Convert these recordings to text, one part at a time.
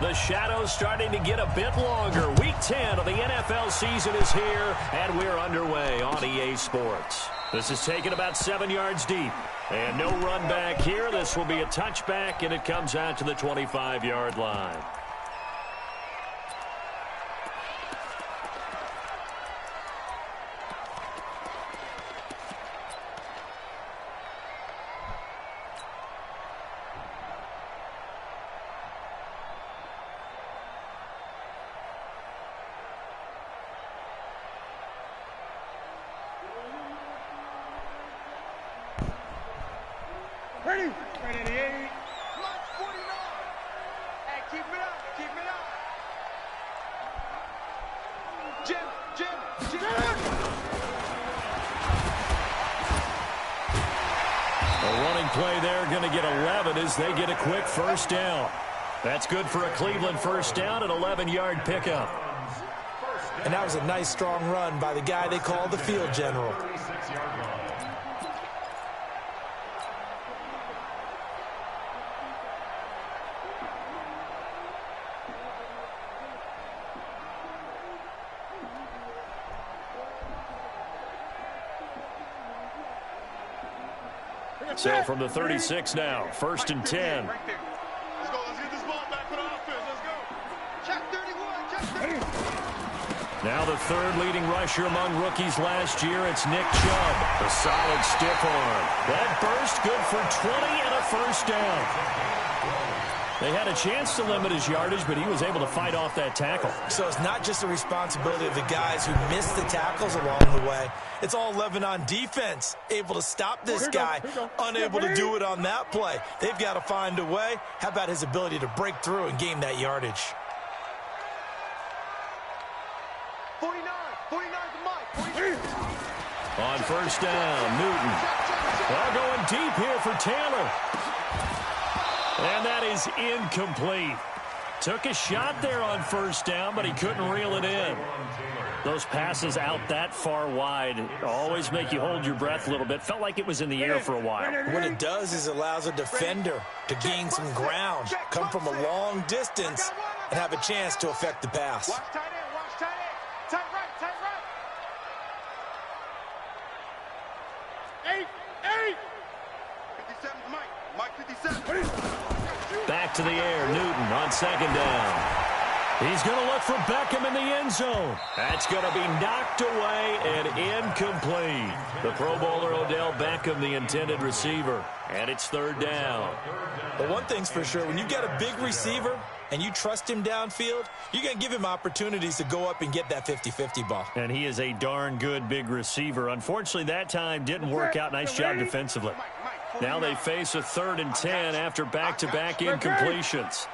The shadows starting to get a bit longer. Week 10 of the NFL season is here, and we're underway on EA Sports. This is taken about 7 yards deep. And no run back here. This will be a touchback, and it comes out to the 25-yard line. Ready? Ready, 88. Launch 49. Hey, keep it up. Keep it up. Jim. A running play there, going to get 11 as they get a quick first down. That's good for a Cleveland first down, an 11-yard pickup. And that was a nice, strong run by the guy they call the field general. So from the 36 now, 1st and 10. Right there. Let's go. Let's get this ball back for the offense. Let's go. Check 31. Check 30. Now the third leading rusher among rookies last year, it's Nick Chubb. A solid stiff arm. That burst good for 20 and a first down. They had a chance to limit his yardage, but he was able to fight off that tackle. So it's not just the responsibility of the guys who missed the tackles along the way. It's all 11 on defense, able to stop this guy, unable to do it on that play. They've got to find a way. How about his ability to break through and gain that yardage? 49 for Mike. 49. On first down, Newton. Well, going deep here for Taylor. And that is incomplete. Took a shot there on first down, but he couldn't reel it in. Those passes out that far wide always make you hold your breath a little bit. Felt like it was in the air for a while. What it does is it allows a defender to gain some ground, come from a long distance, and have a chance to affect the pass. Watch tight end. Watch tight end. Tight right. Tight right. 8. 57 Mike. Mike 57. Back to the air, Newton on second down. He's going to look for Beckham in the end zone. That's going to be knocked away and incomplete. The Pro Bowler Odell Beckham, the intended receiver. And it's third down. But one thing's for sure, when you got a big receiver and you trust him downfield, you're going to give him opportunities to go up and get that 50-50 ball. And he is a darn good big receiver. Unfortunately, that time didn't work out. Nice job defensively. Now they face a 3rd and 10 after back-to-back incompletions.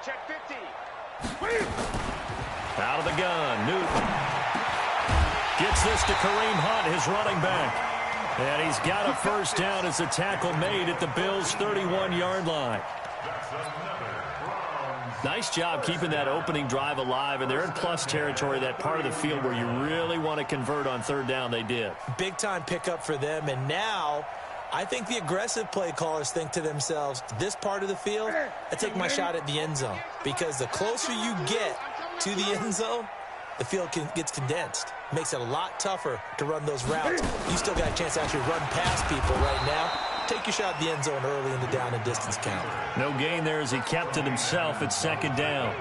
Check 50. Out of the gun, Newton. Gets this to Kareem Hunt, his running back. And he's got a first down as the tackle made at the Bills' 31-yard line. Nice job keeping that opening drive alive, and they're in plus territory, that part of the field where you really want to convert on third down. They did. Big-time pickup for them, and now I think the aggressive play callers think to themselves, this part of the field, I take my shot at the end zone, because the closer you get to the end zone, the field gets condensed. Makes it a lot tougher to run those routes. You still got a chance to actually run past people right now. Take your shot at the end zone early in the down and distance count. No gain there as he kept it himself at second down.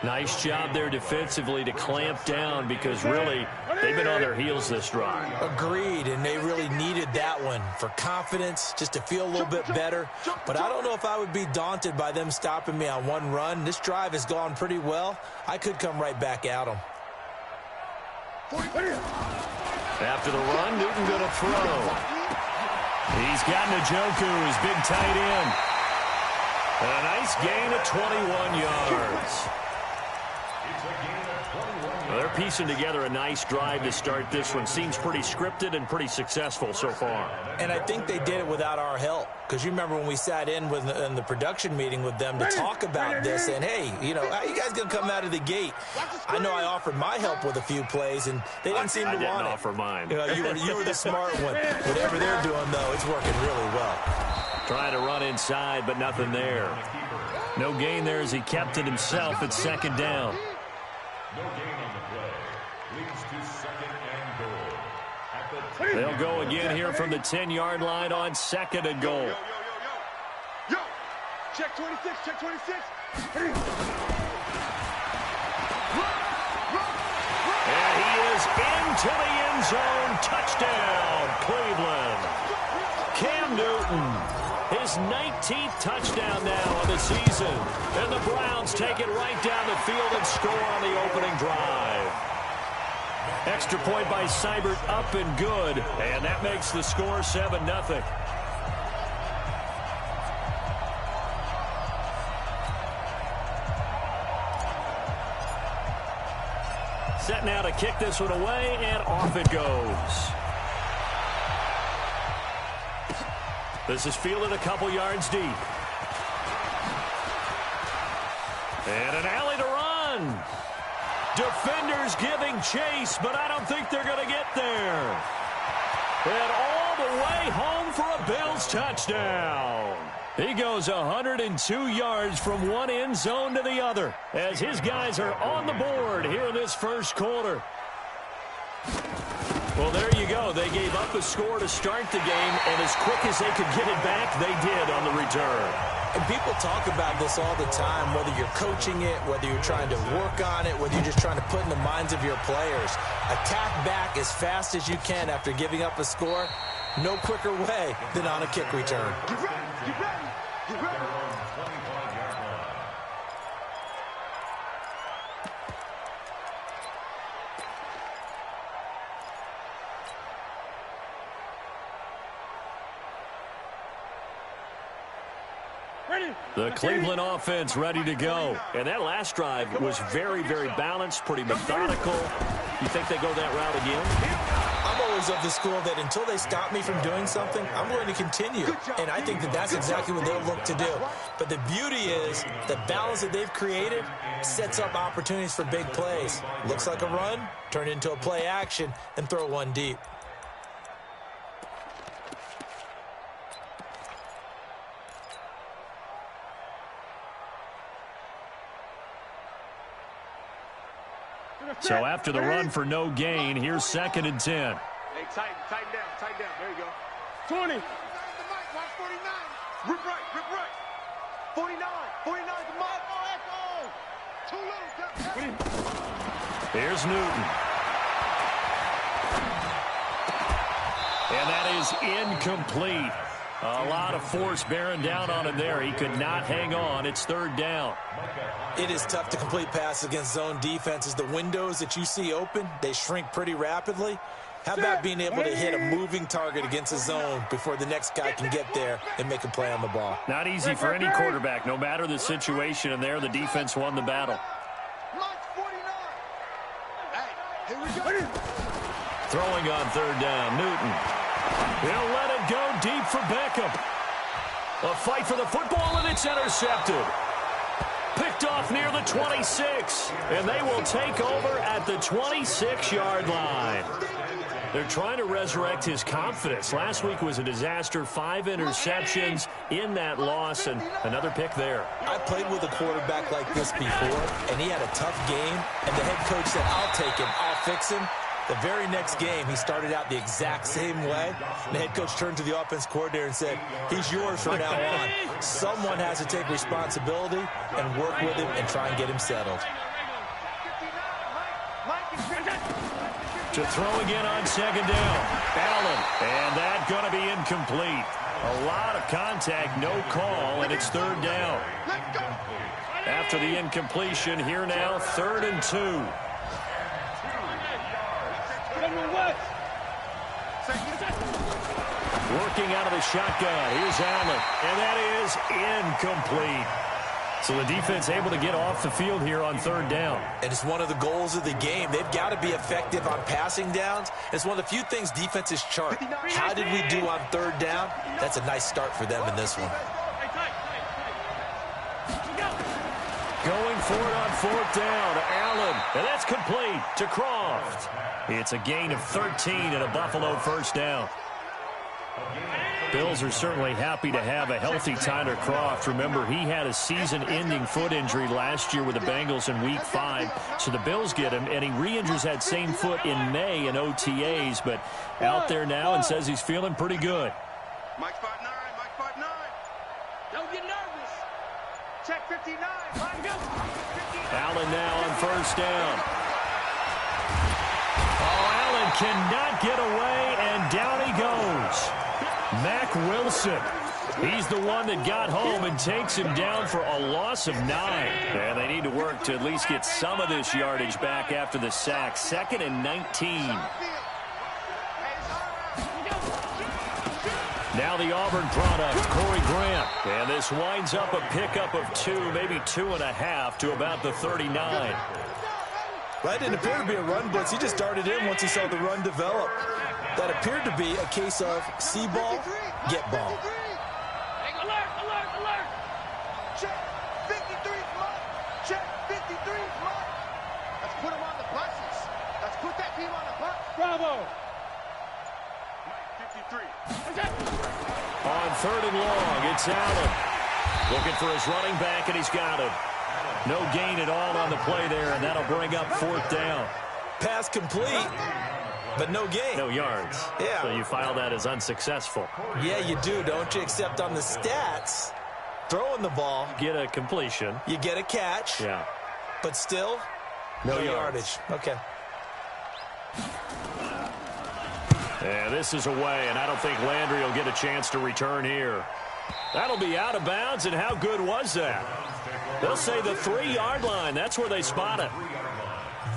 Nice job there defensively to clamp down, because really they've been on their heels this drive. Agreed, and they really needed that one for confidence, just to feel a little bit better. But I don't know if I would be daunted by them stopping me on one run. This drive has gone pretty well. I could come right back at them. After the run, Newton going to throw. He's got Njoku, his big tight end. And a nice gain of 21 yards. Well, they're piecing together a nice drive to start this one. Seems pretty scripted and pretty successful so far. And I think they did it without our help. Because you remember when we sat in the production meeting with them to talk about this, and hey, you know, how you guys going to come out of the gate? I know I offered my help with a few plays, and they didn't seem to want it. I didn't offer mine. You know, you were the smart one. Whatever they're doing, though, it's working really well. Trying to run inside, but nothing there. No gain there as he kept it himself at second down. No gain on the play. Leads to second and goal. At the They'll go again here from the 10-yard line on second and goal. Yo, check 26, check 26. And he is into the end zone. Touchdown, Cleveland. Cam Newton, his 19th touchdown now of the season. And the Browns take it right down the field and score on the opening drive. Extra point by Seibert, up and good. And that makes the score 7-0. Set now to kick this one away, and off it goes. This is fielded a couple yards deep. And an alley to run. Defenders giving chase, but I don't think they're going to get there. And all the way home for a Bills touchdown. He goes 102 yards from one end zone to the other as his guys are on the board here in this first quarter. Well, there you go. They gave up a score to start the game, and as quick as they could get it back, they did on the return. And people talk about this all the time, whether you're coaching it, whether you're trying to work on it, whether you're just trying to put in the minds of your players. Attack back as fast as you can after giving up a score. No quicker way than on a kick return. Get ready, get ready, get ready. The Cleveland offense ready to go. And that last drive was very, very balanced, pretty methodical. You think they go that route again? I'm always of the school that until they stop me from doing something, I'm going to continue. And I think that that's exactly what they'll look to do. But the beauty is the balance that they've created sets up opportunities for big plays. Looks like a run, turn into a play action, and throw one deep. So after the run for no gain, here's 2nd and 10. Hey, tighten down. There you go. 20. Mark 49. Rip right. 49 the mark. Oh, too little. Here's Newton. And that is incomplete. A lot of force bearing down on him there. He could not hang on. It's 3rd down. It is tough to complete passes against zone defenses. The windows that you see open, they shrink pretty rapidly. How about being able to hit a moving target against a zone before the next guy can get there and make a play on the ball? Not easy for any quarterback, no matter the situation. And there, the defense won the battle. Hey, here we go. Throwing on 3rd down, Newton. He'll let it go deep for Beckham. A fight for the football, and it's intercepted. Picked off near the 26, and they will take over at the 26-yard line. They're trying to resurrect his confidence. Last week was a disaster, 5 interceptions in that loss, and another pick there. I played with a quarterback like this before, and he had a tough game, and the head coach said, I'll take him, I'll fix him. The very next game, he started out the exact same way. The head coach turned to the offense coordinator and said, he's yours from now on. Someone has to take responsibility and work with him and try and get him settled. To throw again on 2nd down. Allen, and that going to be incomplete. A lot of contact, no call, and it's 3rd down. After the incompletion, here now, 3rd and 2. Working out of the shotgun. Here's Allen, and that is incomplete. So the defense able to get off the field here on 3rd down. And it's one of the goals of the game. They've got to be effective on passing downs. It's one of the few things defenses chart. How did we do on 3rd down? That's a nice start for them in this one. Going for it on 4th down. Allen, and that's complete to Croft. It's a gain of 13 and a Buffalo 1st down. Bills are certainly happy to have a healthy Tyler Kroft. Remember, he had a season-ending foot injury last year with the Bengals in Week 5. So the Bills get him, and he re-injures that same foot in May in OTAs. But out there now and says he's feeling pretty good. Mike 5'9", Mike 5'9". Don't get nervous. Check 59. Line go. Allen now on first down. Oh, Allen cannot get away, and down he goes. Mack Wilson. He's the one that got home and takes him down for a loss of 9. And they need to work to at least get some of this yardage back after the sack. 2nd and 19. Now the Auburn product, Corey Grant. And this winds up a pickup of 2, maybe 2.5 to about the 39. That didn't appear to be a run blitz. He just darted in once he saw the run develop. That appeared to be a case of see ball, get ball. Alert, alert, alert. Check 53 mark. Check 53 mark. Let's put him on the buses. Let's put that team on the bus. Bravo. Mike 53. On 3rd and long, it's Allen. Looking for his running back, and he's got him. No gain at all on the play there, and that'll bring up 4th down. Pass complete, but no gain. No yards. Yeah. So you file that as unsuccessful. Yeah, you do, don't you? Except on the stats, throwing the ball, Get a completion. you get a catch, Yeah. but still No yardage. Okay. Yeah, this is away, and I don't think Landry will get a chance to return here. That'll be out of bounds, and how good was that? They'll say the 3-yard line. That's where they spot it.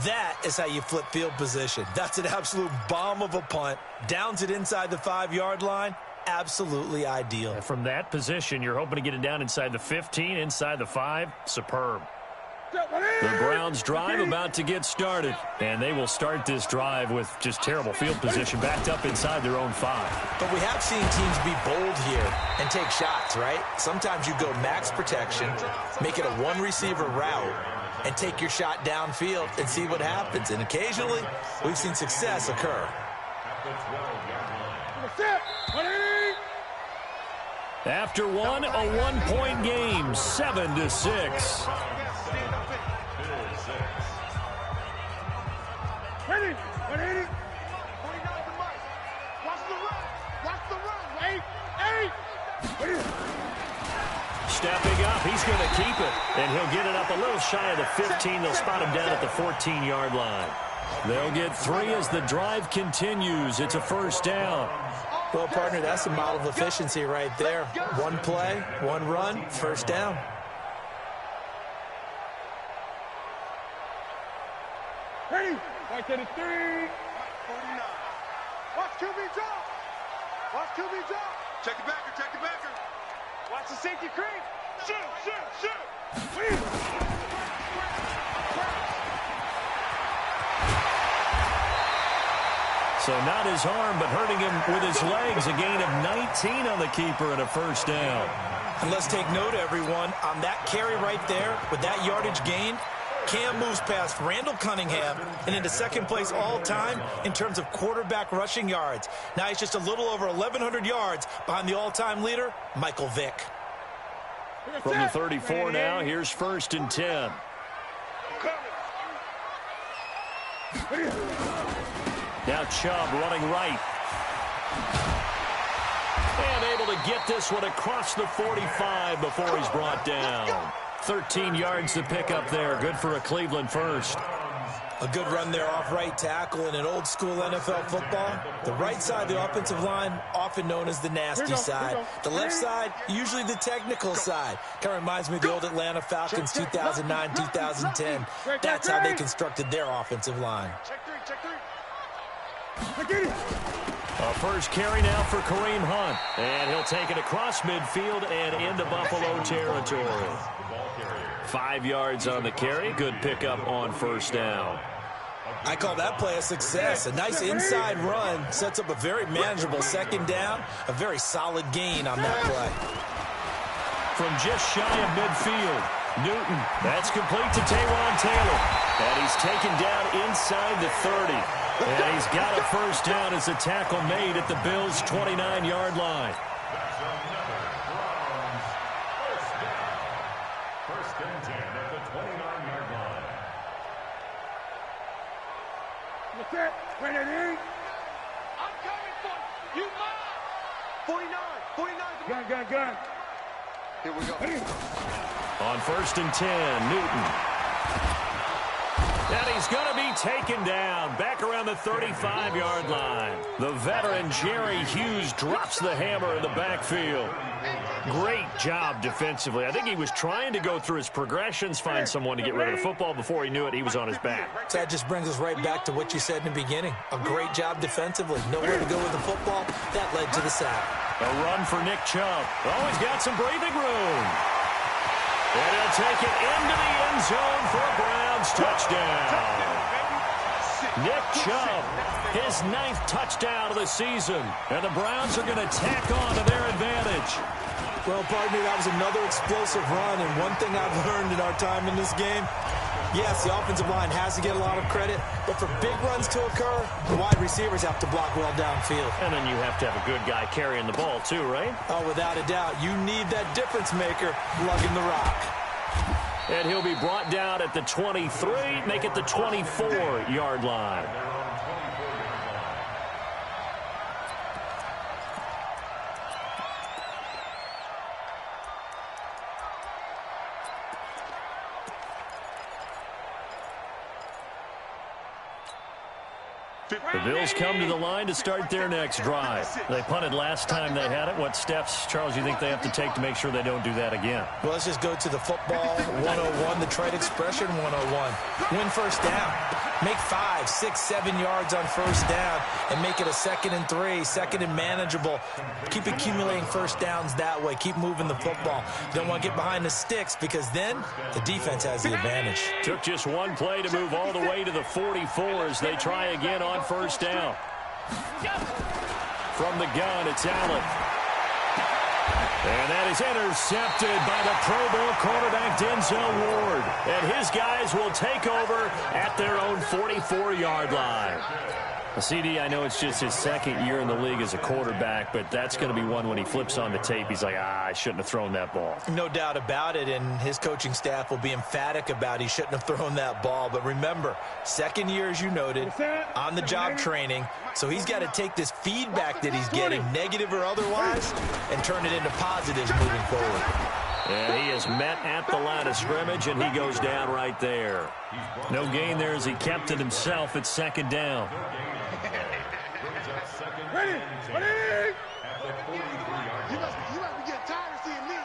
That is how you flip field position. That's an absolute bomb of a punt. Downs it inside the 5-yard line. Absolutely ideal. And from that position, you're hoping to get it down inside the 15, inside the 5. Superb. The Browns drive about to get started, and they will start this drive with just terrible field position backed up inside their own 5. But we have seen teams be bold here and take shots, right? Sometimes you go max protection, make it a one-receiver route, and take your shot downfield and see what happens. And occasionally, we've seen success occur. After one, a 1-point game, 7-6. Ready. 180. 49 to Mike. Watch the run. Watch the run. 8. Stepping up, he's going to keep it, and he'll get it up a little shy of the 15. They'll spot him down at the 14-yard line. They'll get 3 as the drive continues. It's a 1st down. Well, partner, that's a model of efficiency right there. One play, one run, 1st down. Ready. 133. 49. Watch QB drop. Watch QB drop. Check the backer. Check the backer. Watch the safety creep. Shoot. So not his arm, but hurting him with his legs. A gain of 19 on the keeper and a 1st down. And let's take note, everyone, on that carry right there with that yardage gain, Cam moves past Randall Cunningham and into 2nd place all time in terms of quarterback rushing yards. Now he's just a little over 1,100 yards behind the all-time leader, Michael Vick. From the 34 now, here's 1st and 10. Now Chubb running right. And able to get this one across the 45 before he's brought down. 13 yards to pick up there. Good for a Cleveland 1st. A good run there off right tackle in an old-school NFL football. The right side of the offensive line, often known as the nasty side. The left side, usually the technical side. Kind of reminds me of the old Atlanta Falcons 2009, 2010. That's how they constructed their offensive line. Check 3. Check 3. A 1st carry now for Kareem Hunt. And he'll take it across midfield and into Buffalo territory. 5 yards on the carry. Good pickup on 1st down. I call that play a success. A nice inside run sets up a very manageable 2nd down. A very solid gain on that play. From just shy of midfield, Newton. That's complete to Taywan Taylor. And he's taken down inside the 30. And he's got a first down as a tackle made at the Bills' 29-yard line. That's another Browns first down. First and 10 at the 29-yard line. What's that? Ready? I'm coming for you. You mine. 49. Gun. Here we go. On first and 10, Newton. And he's going to be taken down back around the 35-yard line. The veteran Jerry Hughes drops the hammer in the backfield. Great job defensively. I think he was trying to go through his progressions, find someone to get rid of the football. Before he knew it, he was on his back. So that just brings us right back to what you said in the beginning. A great job defensively. Nowhere to go with the football. That led to the sack. A run for Nick Chubb. Oh, he's got some breathing room. And he'll take it into the end zone for a Browns touchdown. Nick Chubb, his 9th touchdown of the season. And the Browns are going to tack on to their advantage. Well, pardon me, that was another explosive run. And one thing I've learned in our time in this game, yes, the offensive line has to get a lot of credit, but for big runs to occur, the wide receivers have to block well downfield. And then you have to have a good guy carrying the ball too, right? Oh, without a doubt. You need that difference maker lugging the rock. And he'll be brought down at the 23, make it the 24-yard line. The Bills come to the line to start their next drive. They punted last time they had it. What steps, Charles, you think they have to take to make sure they don't do that again? Well, let's just go to the football 101, the trade expression 101. Win first down. Make 5, 6, 7 yards on first down and make it a 2nd and 3, 2nd and manageable. Keep accumulating first downs that way. Keep moving the football. Don't want to get behind the sticks because then the defense has the advantage. Took just one play to move all the way to the 44 as they try again on first down. From the gun, it's Allen. And that is intercepted by the Pro Bowl quarterback Denzel Ward. And his guys will take over at their own 44-yard line. CD, I know it's just his 2nd year in the league as a quarterback, but that's going to be one when he flips on the tape. He's like, I shouldn't have thrown that ball. No doubt about it, and his coaching staff will be emphatic about he shouldn't have thrown that ball. But remember, 2nd year, as you noted, on-the-job training, so he's got to take this feedback that he's getting, negative or otherwise, and turn it into positives moving forward. And he is met at the line of scrimmage, and he goes down right there. No gain there as he kept it himself at 2nd down. Ready? You must be getting tired of seeing me.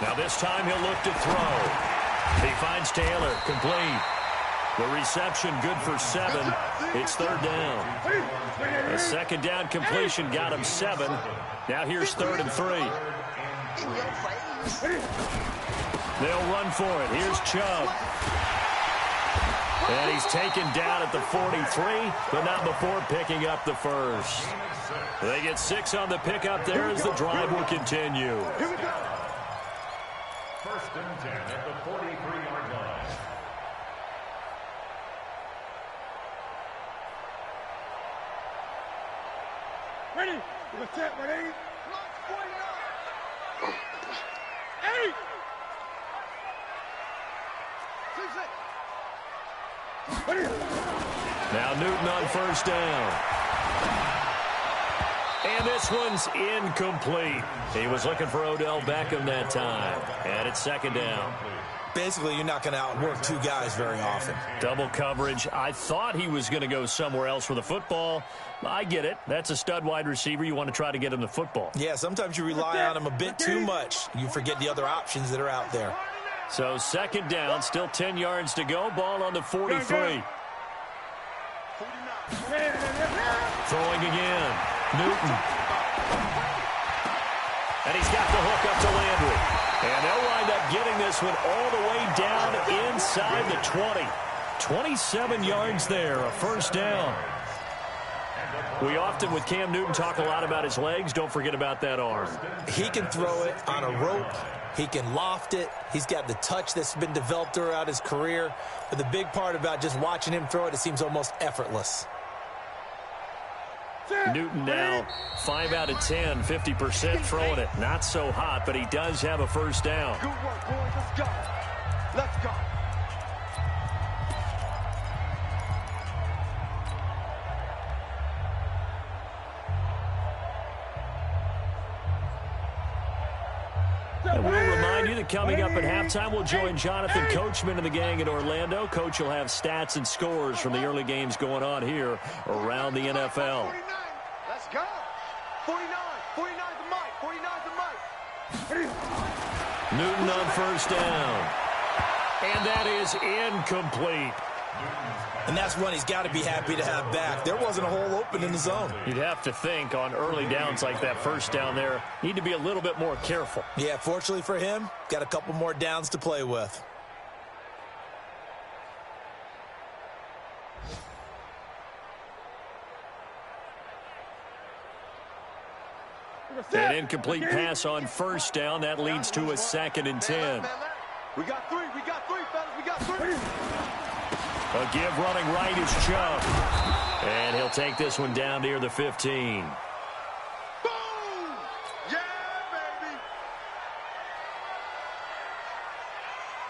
Now this time he'll look to throw. He finds Taylor, complete. The reception good for 7. It's 3rd down. A 2nd down completion got him 7. Now here's 3rd and 3. They'll run for it. Here's Chubb. And he's taken down at the 43, but not before picking up the first. They get 6 on the pickup there as the drive will continue. Here we go. First and 10 at the 43-yard line. Ready? What's that? Ready? 8. Now Newton on first down. And this one's incomplete. He was looking for Odell Beckham that time. And it's 2nd down. Basically, you're not going to outwork 2 guys very often. Double coverage. I thought he was going to go somewhere else with the football. I get it. That's a stud wide receiver. You want to try to get him the football. Yeah, sometimes you rely on him a bit too much. You forget the other options that are out there. So 2nd down, still 10 yards to go. Ball on the 43. Throwing again. Newton. And he's got the hook up to Landry. And they'll wind up getting this one all the way down inside the 20. 27 yards there, a first down. We often, with Cam Newton, talk a lot about his legs. Don't forget about that arm. He can throw it on a rope, He can loft it. He's got the touch that's been developed throughout his career. But the big part about just watching him throw it, it seems almost effortless. Newton now 5 out of 10, 50% throwing it. Not so hot, but he does have a first down. Good work, boys. Let's go. Let's go. And we'll remind you that coming up at halftime, we'll join Jonathan Coachman and the gang in Orlando. Coach will have stats and scores from the early games going on here around the NFL. 49. Let's go. 49. 49 the mic. 49 the mic. Newton on first down. And that is incomplete. And that's one he's got to be happy to have back. There wasn't a hole open in the zone. You'd have to think on early downs like that first down there, need to be a little bit more careful. Yeah, fortunately for him, got a couple more downs to play with. An incomplete pass on first down. That leads to a 2nd and 10. We got three. We got three, fellas. We got three. A give running right is Chubb. And he'll take this one down near the 15. Boom! Yeah,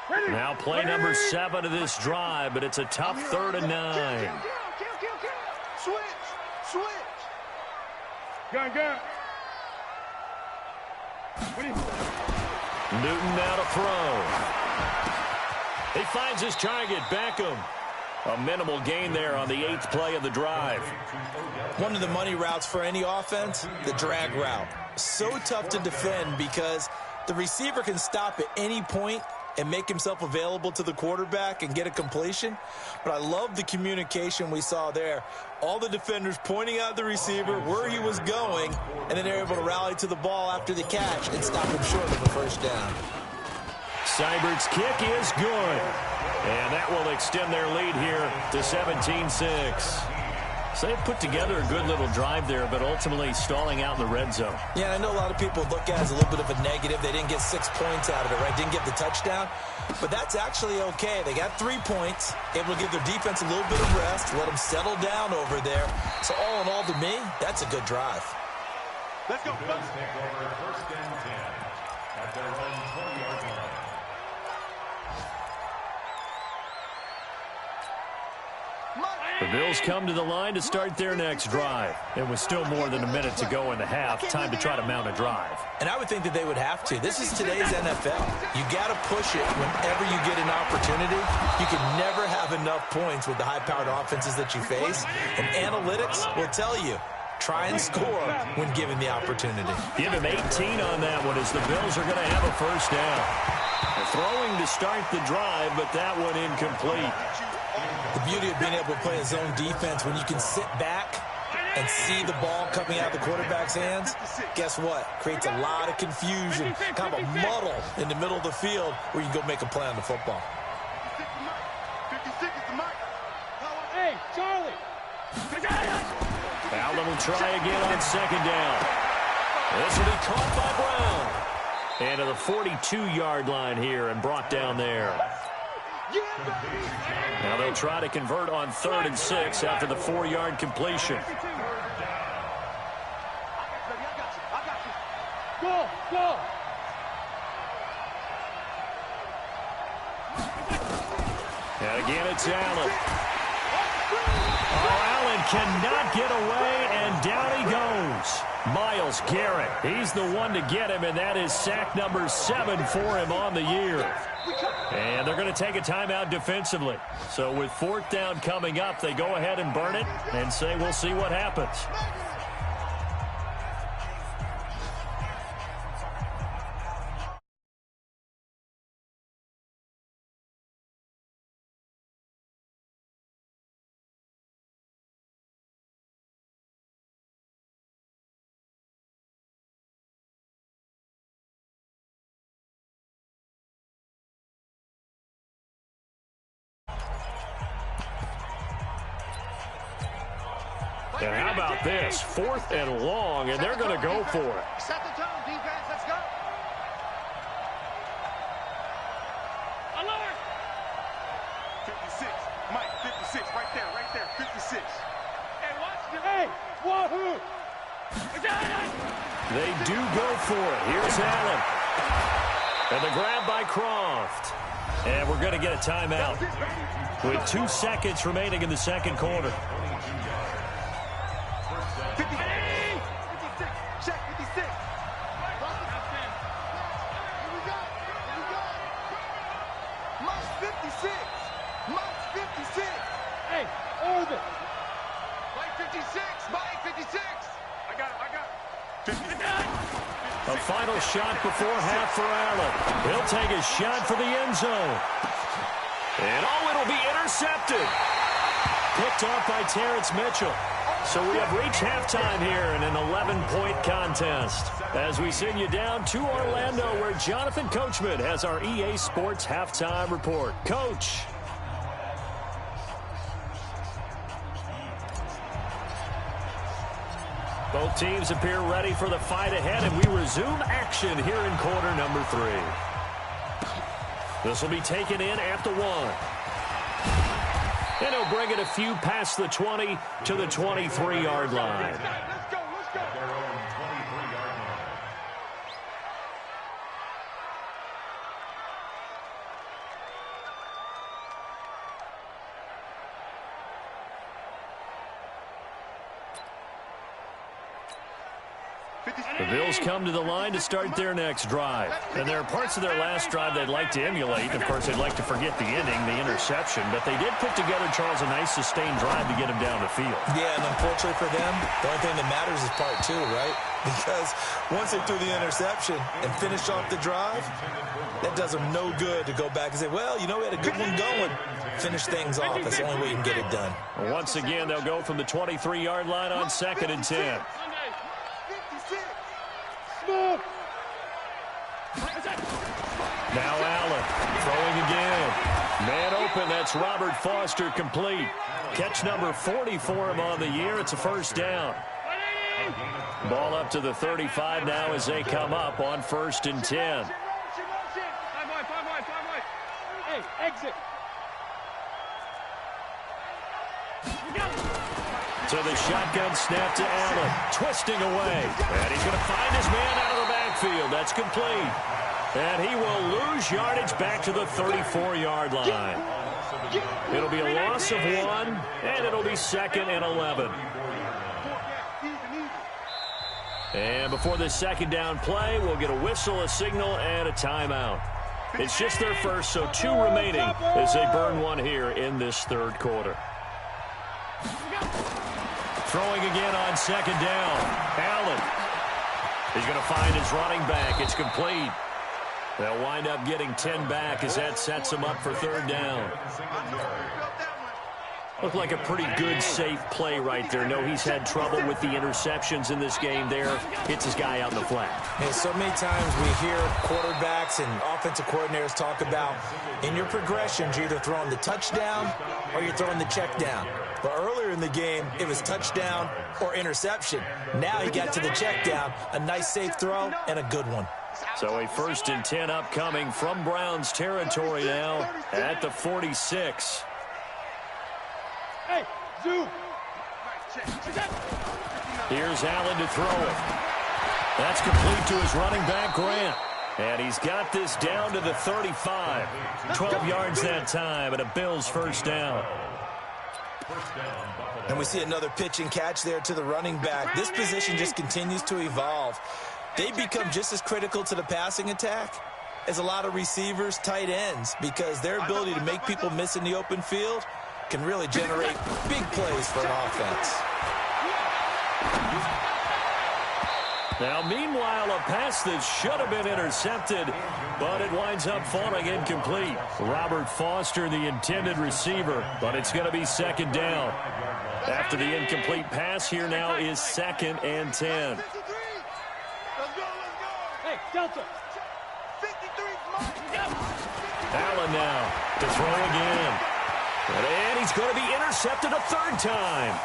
baby. Now play number 7 of this drive, but it's a tough 3rd and 9. Switch. Switch. Go. Newton now to throw. He finds his target, Beckham. A minimal gain there on the 8th play of the drive. One of the money routes for any offense, the drag route. So tough to defend because the receiver can stop at any point and make himself available to the quarterback and get a completion. But I love the communication we saw there. All the defenders pointing out the receiver, where he was going, and then they're able to rally to the ball after the catch and stop him short of a first down. Seibert's kick is good. And that will extend their lead here to 17-6. So they put together a good little drive there, but ultimately stalling out in the red zone. Yeah, I know a lot of people look at it as a little bit of a negative. They didn't get 6 points out of it, right? Didn't get the touchdown. But that's actually okay. They got 3 points, able to give their defense a little bit of rest, let them settle down over there. So all in all, to me, that's a good drive. Let's go. Bills take over 1st and 10 at their own 20-yard line. The Bills come to the line to start their next drive. And with still more than a minute to go in the half, time to try to mount a drive. And I would think that they would have to. This is today's NFL. You got to push it whenever you get an opportunity. You can never have enough points with the high-powered offenses that you face. And analytics will tell you, try and score when given the opportunity. Give him 18 on that one as the Bills are going to have a first down. Throwing to start the drive, but that one incomplete. The beauty of being able to play a zone defense when you can sit back and see the ball coming out of the quarterback's hands, guess what? Creates a lot of confusion, kind of a muddle in the middle of the field where you can go make a play on the football. 56 is the mic. Hey, Charlie. Allen will try again on 2nd down. This will be caught by Brown. And to the 42-yard line here and brought down there. Now they'll try to convert on 3rd and 6 after the 4-yard completion. Go. And again, it's Allen. Oh, Allen cannot get away, and down he goes. Myles Garrett, he's the one to get him, and that is sack number 7 for him on the year. And they're going to take a timeout defensively. So with 4th down coming up, they go ahead and burn it and say we'll see what happens. And how about this? 4th and long, and they're going to go for it. Set the tone, defense. Let's go. Alert! 56. Mike, 56. Right there. 56. Hey, watch the... Hey, wahoo! They do go for it. Here's Allen. And the grab by Croft. And we're going to get a timeout with 2 seconds remaining in the second quarter. 56. Check 56. Mike's 56. Mike's 56. Hey, over. Mike 56. Mike 56. I got it. A final shot before half for Allen. He'll take a shot for the end zone. And it'll be intercepted. Picked off by Terrence Mitchell. So we have reached halftime here in an 11-point contest. As we send you down to Orlando, where Jonathan Coachman has our EA Sports halftime report. Coach. Both teams appear ready for the fight ahead, and we resume action here in quarter number 3. This will be taken in at the 1. And he'll bring it a few past the 20 to the 23-yard line. Let's go. Their own 23-yard line. The Bills come to the line to start their next drive. And there are parts of their last drive they'd like to emulate. Of course, they'd like to forget the ending, the interception. But they did put together, Charles, a nice sustained drive to get him down the field. Yeah, and unfortunately for them, the only thing that matters is part 2, right? Because once they threw the interception and finished off the drive, that does them no good to go back and say, well, we had a good one going. Finish things off. That's the only way you can get it done. Once again, they'll go from the 23-yard line on 2nd and 10. Now Allen throwing again. Man open, that's Robert Foster, complete. Catch number 40 for him on the year. It's a first down. Ball up to the 35 now as they come up on 1st and 10. Five wide. Hey, exit. To the shotgun snap to Allen. Twisting away. And he's going to find his man out of the backfield. That's complete. And he will lose yardage back to the 34-yard line. It'll be a loss of 1, and it'll be 2nd and 11. And before this second down play, we'll get a whistle, a signal, and a timeout. It's just their first, so 2 remaining as they burn 1 here in this third quarter. Throwing again on 2nd down. Allen. He's going to find his running back. It's complete. They'll wind up getting 10 back as that sets him up for 3rd down. Looked like a pretty good, safe play right there. No, he's had trouble with the interceptions in this game there. Hits his guy out in the flat. And so many times we hear quarterbacks and offensive coordinators talk about in your progressions, you're either throwing the touchdown or you're throwing the check down. But earlier in the game, it was touchdown or interception. Now he got to the check down, a nice safe throw, and a good one. So a 1st and 10 upcoming from Browns territory now at the 46. Hey, zoom. Here's Allen to throw it. That's complete to his running back, Grant. And he's got this down to the 35. 12 yards that time, and a Bills first down. And we see another pitch and catch there to the running back. This position just continues to evolve. They become just as critical to the passing attack as a lot of receivers, tight ends, because their ability to make people miss in the open field can really generate big plays for an offense. Now, meanwhile, a pass that should have been intercepted, but it winds up falling incomplete. Robert Foster, the intended receiver, but it's going to be 2nd down. After the incomplete pass, here now is 2nd and 10. Hey, Delta. Allen now to throw again. And he's going to be intercepted a 3rd time.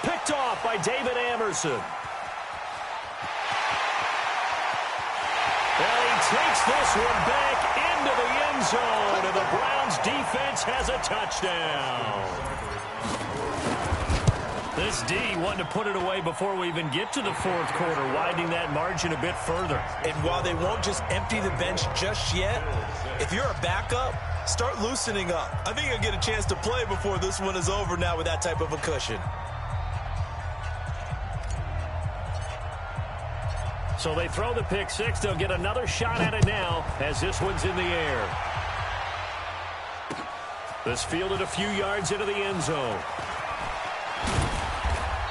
Picked off by David Amerson. And he takes this one back into the end zone, and the Browns defense has a touchdown. This D wanted to put it away before we even get to the fourth quarter, widening that margin a bit further. And while they won't just empty the bench just yet, if you're a backup, start loosening up. I think you'll get a chance to play before this one is over now with that type of a cushion. So they throw the pick six. They'll get another shot at it now as this one's in the air. This fielded a few yards into the end zone.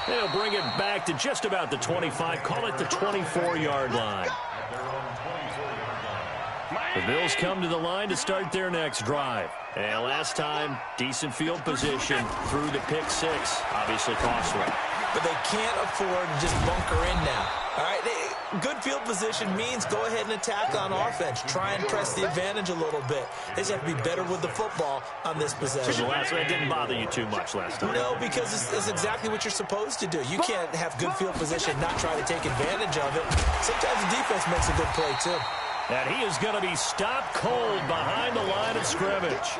They'll bring it back to just about the 25. Call it the 24-yard line. The Bills come to the line to start their next drive. And last time, decent field position through the pick six. Obviously costly. But they can't afford to just bunker in now. All right, good field position means go ahead and attack on offense. Try and press the advantage a little bit. They just have to be better with the football on this possession. So the last one didn't bother you too much last time. No, because it's exactly what you're supposed to do. You can't have good field position, not try to take advantage of it. Sometimes the defense makes a good play, too. And he is going to be stopped cold behind the line of scrimmage.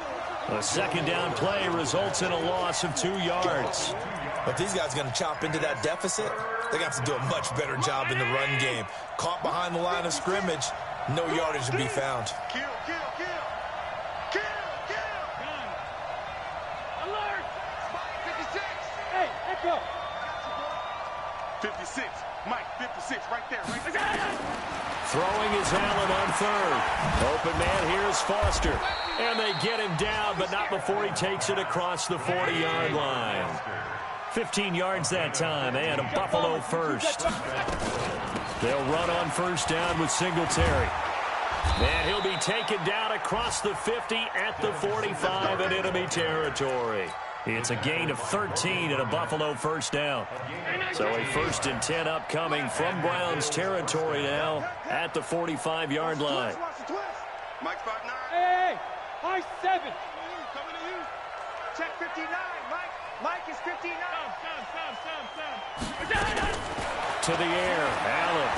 A second down play results in a loss of 2 yards. But these guys are going to chop into that deficit. They're going to have to do a much better job in the run game. Caught behind the line of scrimmage, no yardage to be found. Kill, kill, kill. Kill, kill. Alert! 56. Hey, echo! 56. Mike, 56, right there, right there. Throwing is Allen on third. Open man here is Foster. And they get him down, but not before he takes it across the 40-yard line. 15 yards that time, and a Buffalo first. They'll run on first down with Singletary. And he'll be taken down across the 50 at the 45 in enemy territory. It's a gain of 13 and a Buffalo first down. So a 1st and 10 upcoming from Browns territory now at the 45-yard line. Mike's 5'9". Hey, I 7. Coming to you. Check 59, Mike. Mike is 59. To the air, Allen.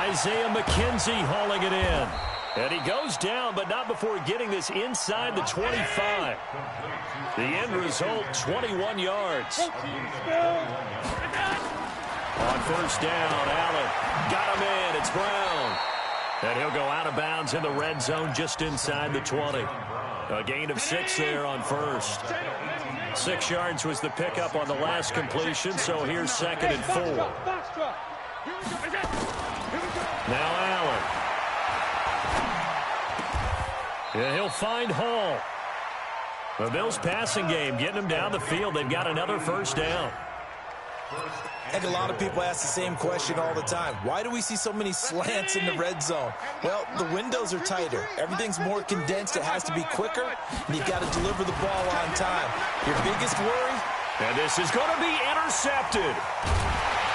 Isaiah McKenzie hauling it in. And he goes down, but not before getting this inside the 25. The end result, 21 yards. On first down, Allen got him in. It's Brown. And he'll go out of bounds in the red zone just inside the 20. A gain of 6 there on first. 6 yards was the pickup on the last completion, so here's 2nd and 4. Now Allen. Yeah, he'll find Hall. The Bills passing game, getting him down the field. They've got another first down. I think a lot of people ask the same question all the time. Why do we see so many slants in the red zone? Well, the windows are tighter. Everything's more condensed. It has to be quicker, and you've got to deliver the ball on time. Your biggest worry? And this is going to be intercepted.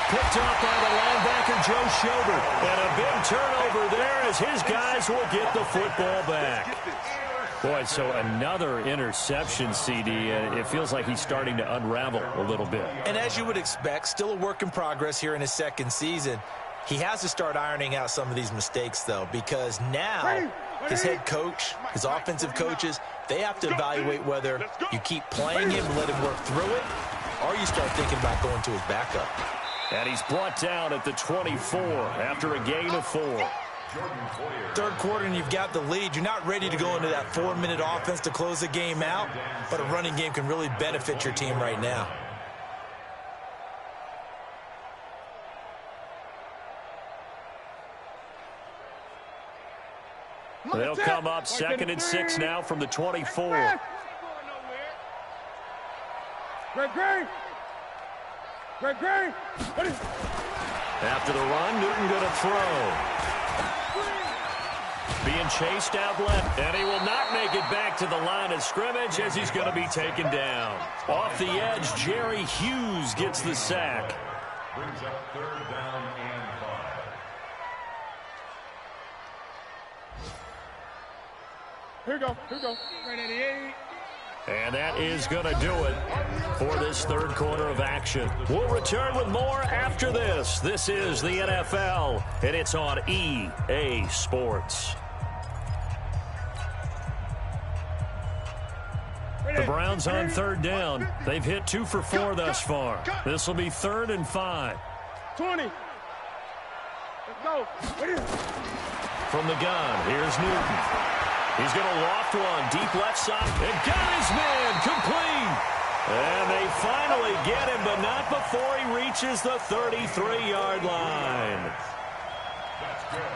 Picked up by the linebacker, Joe Schobert. And a big turnover there as his guys will get the football back. Boy, so another interception, CD. It feels like he's starting to unravel a little bit. And as you would expect, still a work in progress here in his second season. He has to start ironing out some of these mistakes, though, because now his head coach, his offensive coaches, they have to evaluate whether you keep playing him and let him work through it, or you start thinking about going to his backup. And he's brought down at the 24 after a gain of 4. Third quarter and you've got the lead. You're not ready to go into that 4-minute offense to close the game out, but a running game can really benefit your team right now. They'll come up 2nd and 6 now from the 24. Greg. After the run, Newton going to throw. Being chased out left, and he will not make it back to the line of scrimmage as he's going to be taken down. Off the edge, Jerry Hughes gets the sack. Brings up 3rd down and 5. Here we go. Right at the 8. And that is going to do it for this third quarter of action. We'll return with more after this. This is the NFL, and it's on EA Sports. Browns on third down. They've hit 2 for 4 thus far. This will be 3rd and 5. 20. Let's go. From the gun, here's Newton. He's going to loft one deep left side. And got his man complete. And they finally get him, but not before he reaches the 33-yard line.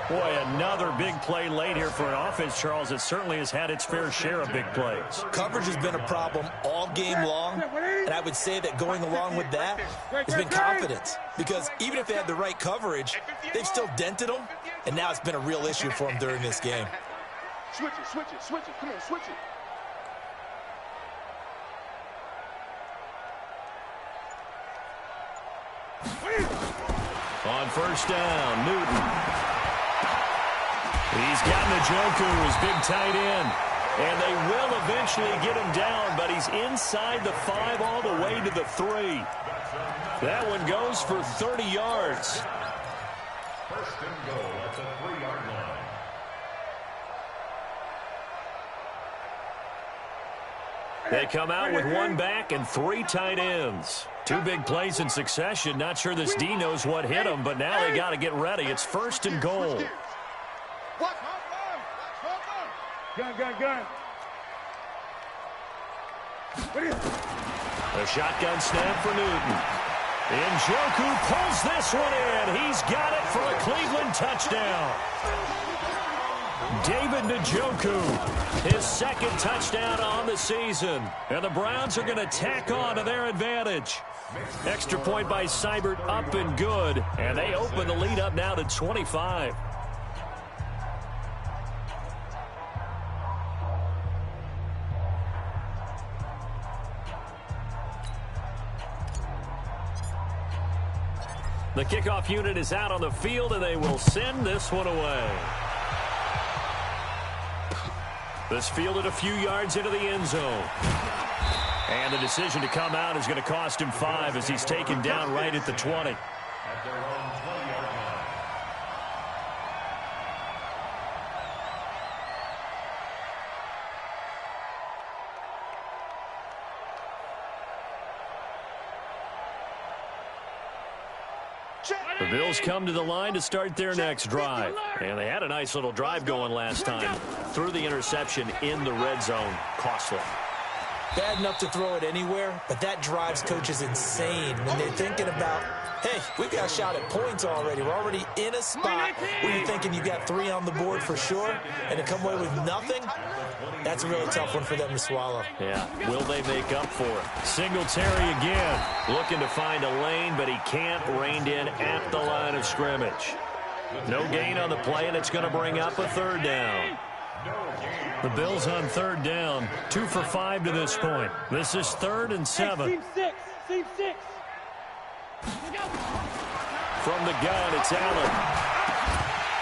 Boy, another big play late here for an offense, Charles. It certainly has had its fair share of big plays. Coverage has been a problem all game long, and I would say that going along with that has been confidence. Because even if they had the right coverage, they've still dented them, and now it's been a real issue for them during this game. Switch it, switch it, switch it. Come on, switch it. On first down, Newton. He's got Njoku, his big tight end. And they will eventually get him down, but he's inside the 5 all the way to the 3. That one goes for 30 yards. First and goal at the 3-yard line. They come out with 1 back and 3 tight ends. 2 big plays in succession. Not sure this D knows what hit him, but now they got to get ready. It's 1st and goal. Gun. A shotgun snap for Newton. Njoku pulls this one in. He's got it for a Cleveland touchdown. David Njoku, his 2nd touchdown on the season. And the Browns are going to tack on to their advantage. Extra point by Seibert, up and good. And they open the lead up now to 25. The kickoff unit is out on the field, and they will send this one away. This fielded a few yards into the end zone. And the decision to come out is going to cost him 5 as he's taken down right at the 20. At their own 20-yard line. The Bills come to the line to start their next drive. And they had a nice little drive going last time. Threw the interception in the red zone. Costly. Bad enough to throw it anywhere, but that drives coaches insane when they're thinking about, hey, we've got a shot at points already. We're already in a spot where you're thinking you got 3 on the board for sure, and to come away with nothing, that's a really tough one for them to swallow. Yeah, will they make up for it? Singletary again, looking to find a lane, but he can't. Reined in at the line of scrimmage. No gain on the play, and it's going to bring up a 3rd down. The Bills on 3rd down, 2 for 5 to this point. This is 3rd and 7. Team 6. Team 6. From the gun, it's Allen.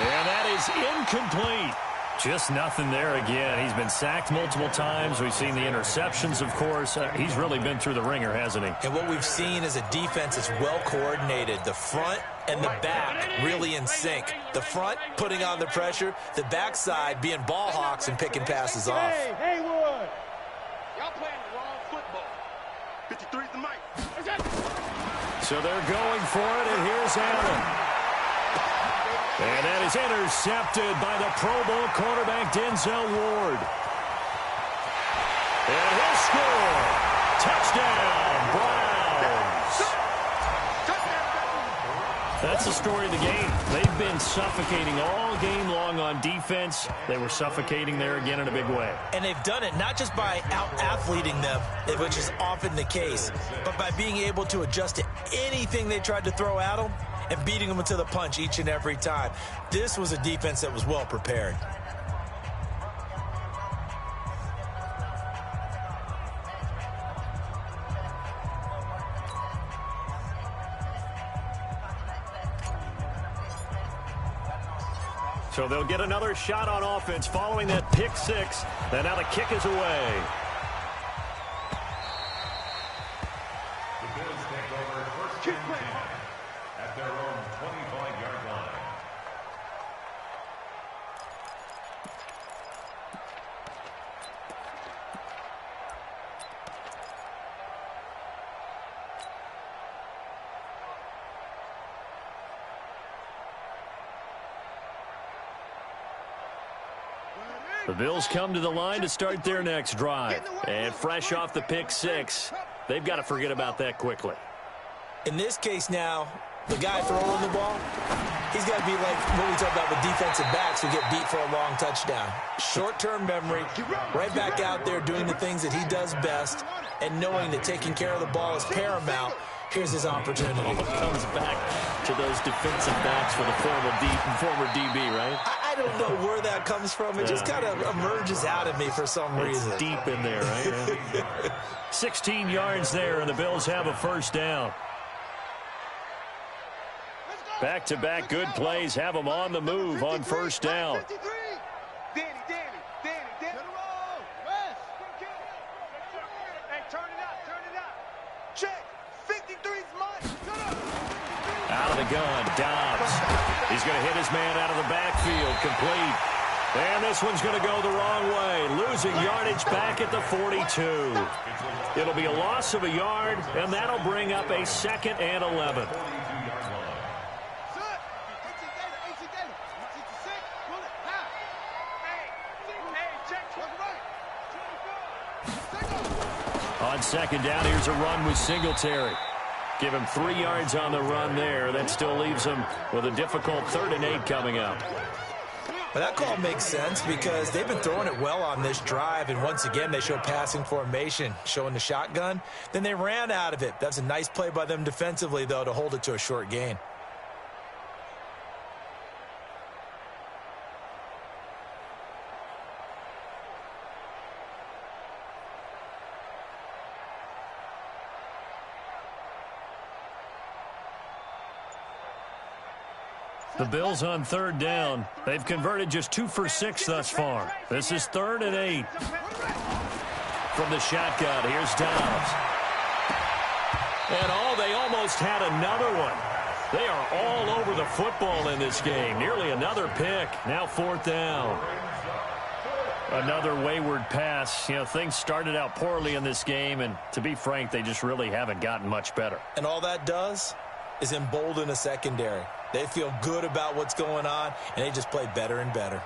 And that is incomplete. Just nothing there again. He's been sacked multiple times. We've seen the interceptions, of course. He's really been through the ringer, hasn't he? And what we've seen is a defense that's well coordinated. The front and the back really in sync. The front putting on the pressure. The backside being ball hawks and picking passes off. Hey, Haywood. Y'all playing the wrong football. 53's the mic. So they're going for it, and here's Allen. And that is intercepted by the Pro Bowl quarterback Denzel Ward. And he'll score. Touchdown, Browns. That's the story of the game. They've been suffocating all game long on defense. They were suffocating there again in a big way. And they've done it not just by out-athleting them, which is often the case, but by being able to adjust to anything they tried to throw at them and beating them to the punch each and every time. This was a defense that was well prepared. So they'll get another shot on offense following that pick 6. And now the kick is away. The Bills take over 1st and 10 at their own 25-yard line. The Bills come to the line to start their next drive. And fresh off the pick six, they've got to forget about that quickly. In this case now, the guy throwing the ball, he's got to be like what we talk about with defensive backs who get beat for a long touchdown. Short-term memory, right back out there doing the things that he does best, and knowing that taking care of the ball is paramount. Here's his opportunity. Comes back to those defensive backs for the former DB, right? I don't know where that comes from. It just kind of emerges out of me for some reason. It's deep in there, right? 16 yards there, and the Bills have a first down. Back-to-back good plays have them on the move on first down. Danny. Hey, turn it up. Check. 53's mine. Out of the gun, Dobbs. He's going to hit his man out of the backfield, complete. And this one's going to go the wrong way, losing yardage back at the 42. It'll be a loss of a yard, and that'll bring up a 2nd and 11. On second down, here's a run with Singletary. Give him 3 yards on the run there. That still leaves him with a difficult 3rd and 8 coming up. But that call makes sense because they've been throwing it well on this drive, and once again they show passing formation, showing the shotgun. Then they ran out of it. That's a nice play by them defensively, though, to hold it to a short gain. The Bills on 3rd down. They've converted just 2 for 6 thus far. This is 3rd and 8. From the shotgun, here's Dobbs. And they almost had another one. They are all over the football in this game. Nearly another pick. Now 4th down. Another wayward pass. You know, things started out poorly in this game, and to be frank, they just really haven't gotten much better. And all that does is embolden a secondary. They feel good about what's going on, and they just play better and better.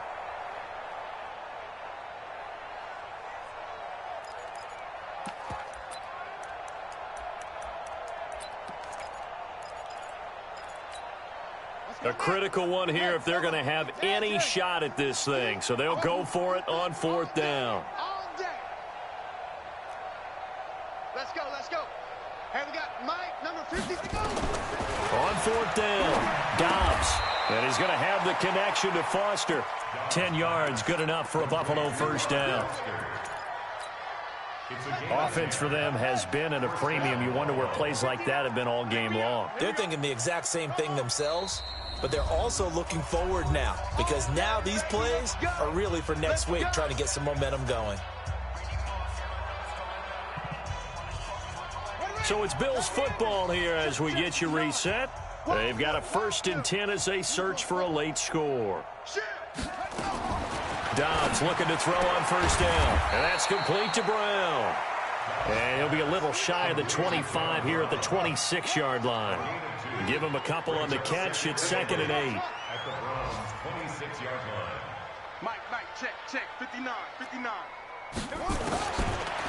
A critical one here if they're going to have any shot at this thing. So they'll go for it on 4th down. Let's go. Hey, we got Mike, number 50 to go. On 4th down, Dobbs. And he's going to have the connection to Foster. 10 yards, good enough for a Buffalo first down. Offense for them has been at a premium. You wonder where plays like that have been all game long. They're thinking the exact same thing themselves, but they're also looking forward now because now these plays are really for next week, trying to get some momentum going. So it's Bills football here as we get you reset. They've got a 1st and 10 as they search for a late score. Dobbs looking to throw on 1st down, and that's complete to Brown. And he'll be a little shy of the 25 here at the 26-yard line. Give him a couple on the catch. It's 2nd and 8. Mike, check, 59.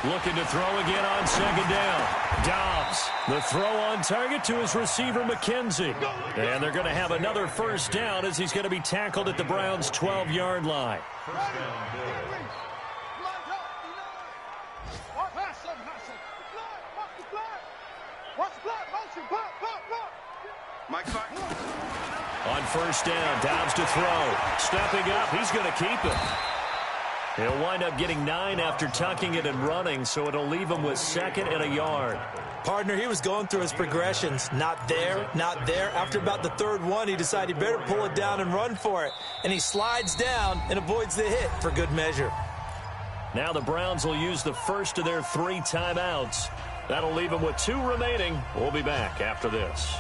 Looking to throw again on 2nd down. Dobbs, the throw on target to his receiver, McKenzie. And they're going to have another 1st down as he's going to be tackled at the Browns' 12-yard line. On 1st down, Dobbs to throw. Stepping up, he's going to keep it. He'll wind up getting 9 after tucking it and running, so it'll leave him with 2nd and a yard. Partner, he was going through his progressions. Not there, not there. After about the 3rd one, he decided he better pull it down and run for it. And he slides down and avoids the hit for good measure. Now the Browns will use the first of their 3 timeouts. That'll leave them with 2 remaining. We'll be back after this.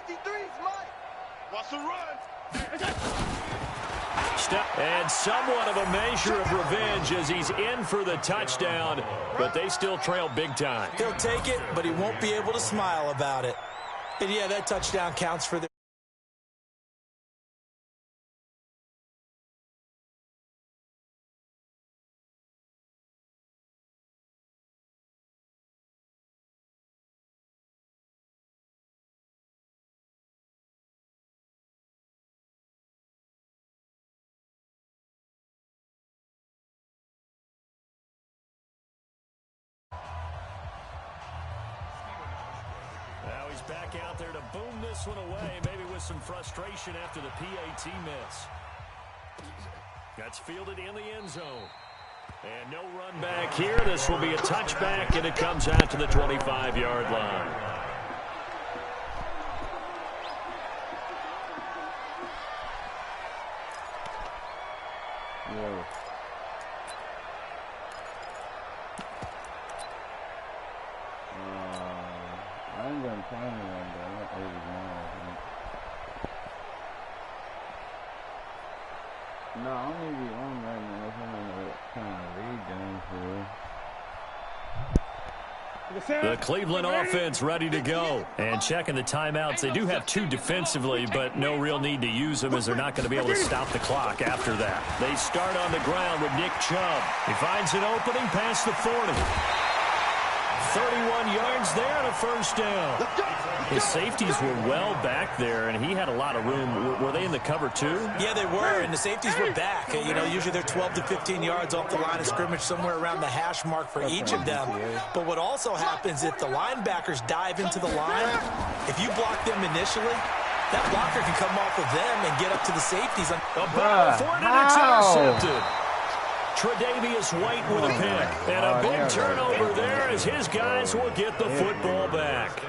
53's mine. Wants to run. And somewhat of a measure of revenge as he's in for the touchdown, but they still trail big time. He'll take it, but he won't be able to smile about it. And yeah, that touchdown counts for the... Now he's back out there to boom this one away, maybe with some frustration after the PAT miss. That's fielded in the end zone. And no run back here. This will be a touchback, and it comes out to the 25-yard line. Yeah. I ain't gonna find one, but I'm not really mad. No, I don't need to be on right now if I'm trying to read them for real. The Cleveland offense ready to go. And checking the timeouts. They do have two defensively, but no real need to use them as they're not going to be able to stop the clock after that. They start on the ground with Nick Chubb. He finds an opening past the 40. 31 yards there and a first down. His safeties were well back there, and he had a lot of room. Were they in the cover too? Yeah, they were, and the safeties were back. You know, usually they're 12 to 15 yards off the line of scrimmage, somewhere around the hash mark for each of them. But what also happens if the linebackers dive into the line, if you block them initially, that blocker can come off of them and get up to the safeties. A battle for it, and it's intercepted. Tre'Davious White with a pick. And a big turnover there as his guys will get the football back.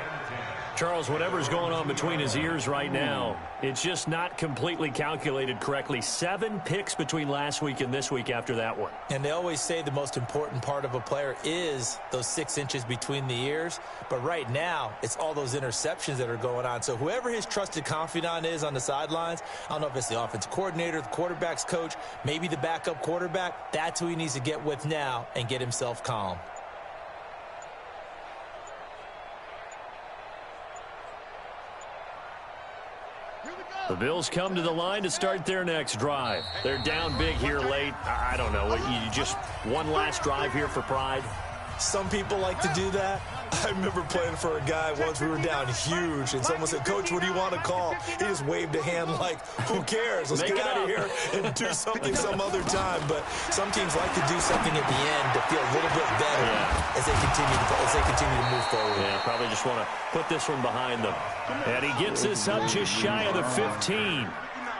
Charles, whatever's going on between his ears right now, it's just not completely calculated correctly. 7 picks between last week and this week after that one. And they always say the most important part of a player is those 6 inches between the ears. But right now, it's all those interceptions that are going on. So whoever his trusted confidant is on the sidelines, I don't know if it's the offensive coordinator, the quarterback's coach, maybe the backup quarterback, that's who he needs to get with now and get himself calm. The Bills come to the line to start their next drive. They're down big here late. I don't know. You just one last drive here for pride? Some people like to do that. I remember playing for a guy once. We were down huge, and someone said, "Coach, what do you want to call?" He just waved a hand like, "Who cares? Let's get out of here and do something some other time." But some teams like to do something at the end to feel a little bit better as they continue to move forward. Yeah, probably just want to put this one behind them. And he gets this up just shy of the 15.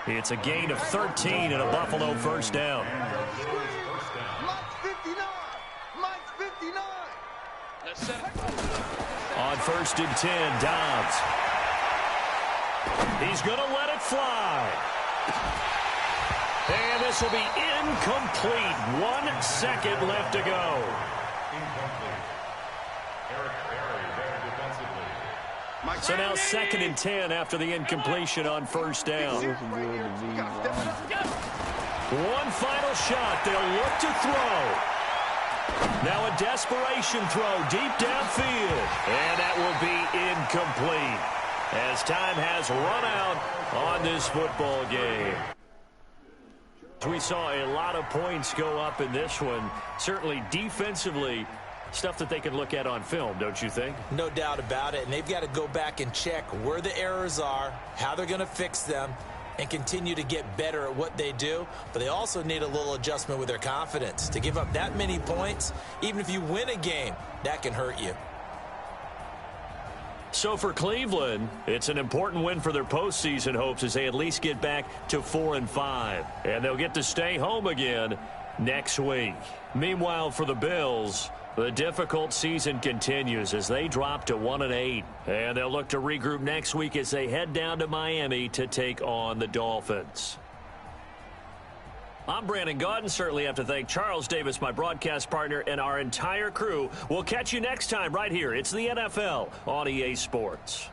It's a gain of 13 and a Buffalo first down. On 1st and 10, Dobbs. He's going to let it fly. And this will be incomplete. 1 second left to go. So now 2nd and 10 after the incompletion on 1st down. One final shot. They'll look to throw. Now a desperation throw deep downfield. And that will be incomplete as time has run out on this football game. We saw a lot of points go up in this one. Certainly defensively, stuff that they can look at on film, don't you think? No doubt about it. And they've got to go back and check where the errors are, how they're going to fix them, and continue to get better at what they do. But they also need a little adjustment with their confidence. To give up that many points, even if you win a game, that can hurt you. So for Cleveland, it's an important win for their postseason hopes as they at least get back to 4-5. And they'll get to stay home again next week. Meanwhile, for the Bills, the difficult season continues as they drop to 1-8. And they'll look to regroup next week as they head down to Miami to take on the Dolphins. I'm Brandon Gaudin. Certainly have to thank Charles Davis, my broadcast partner, and our entire crew. We'll catch you next time right here. It's the NFL on EA Sports.